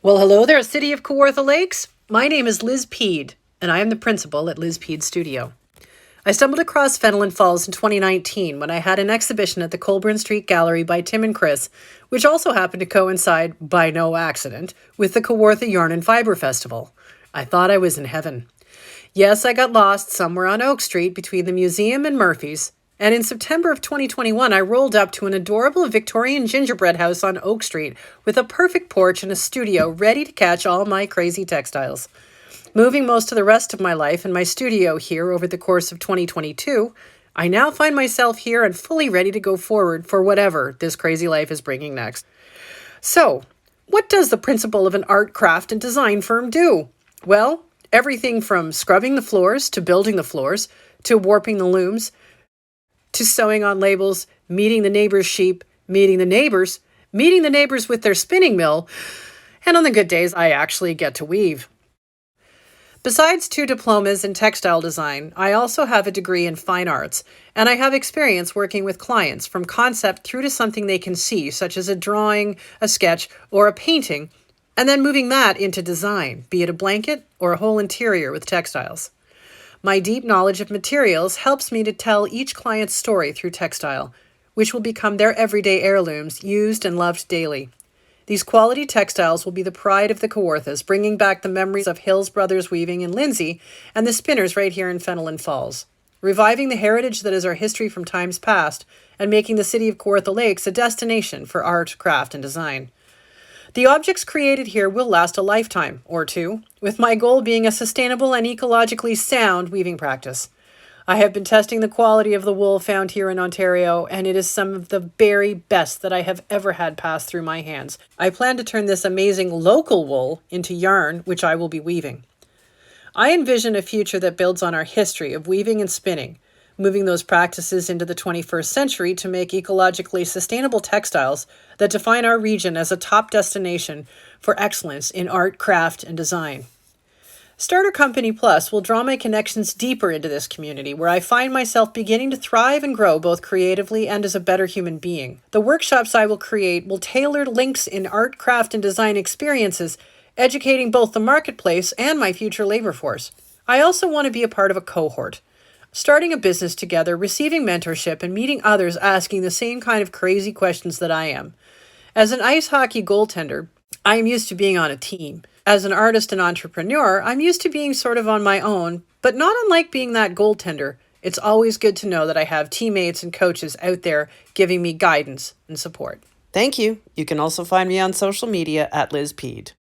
Well, hello there, City of Kawartha Lakes. My name is Liz Pead, and I am the principal at Pead Studio. I stumbled across Fenelon Falls in 2019 when I had an exhibition at the Colburn Street Gallery by Tim and Chris, which also happened to coincide, by no accident, with the Kawartha Yarn and Fiber Festival. I thought I was in heaven. Yes, I got lost somewhere on Oak Street between the museum and Murphy's, and in September of 2021, I rolled up to an adorable Victorian gingerbread house on Oak Street with a perfect porch and a studio ready to catch all my crazy textiles. Moving most of the rest of my life in my studio here over the course of 2022, I now find myself here and fully ready to go forward for whatever this crazy life is bringing next. So, what does the principal of an art, craft, and design firm do? Well, everything from scrubbing the floors to building the floors to warping the looms to sewing on labels, meeting the neighbor's sheep, meeting the neighbors with their spinning mill, and on the good days, I actually get to weave. Besides 2 diplomas in textile design, I also have a degree in fine arts, and I have experience working with clients from concept through to something they can see, such as a drawing, a sketch, or a painting, and then moving that into design, be it a blanket or a whole interior with textiles. My deep knowledge of materials helps me to tell each client's story through textile, which will become their everyday heirlooms, used and loved daily. These quality textiles will be the pride of the Kawarthas, bringing back the memories of Hills Brothers Weaving in Lindsay and the spinners right here in Fenelon Falls, reviving the heritage that is our history from times past and making the City of Kawartha Lakes a destination for art, craft, and design. The objects created here will last a lifetime or two, with my goal being a sustainable and ecologically sound weaving practice. I have been testing the quality of the wool found here in Ontario, and it is some of the very best that I have ever had pass through my hands. I plan to turn this amazing local wool into yarn, which I will be weaving. I envision a future that builds on our history of weaving and spinning, moving those practices into the 21st century to make ecologically sustainable textiles that define our region as a top destination for excellence in art, craft, and design. Starter Company Plus will draw my connections deeper into this community where I find myself beginning to thrive and grow both creatively and as a better human being. The workshops I will create will tailor links in art, craft, and design experiences, educating both the marketplace and my future labor force. I also want to be a part of a cohort, starting a business together, receiving mentorship, and meeting others asking the same kind of crazy questions that I am. As an ice hockey goaltender, I am used to being on a team. As an artist and entrepreneur, I'm used to being sort of on my own, but not unlike being that goaltender. It's always good to know that I have teammates and coaches out there giving me guidance and support. Thank you. You can also find me on social media at Liz Pead.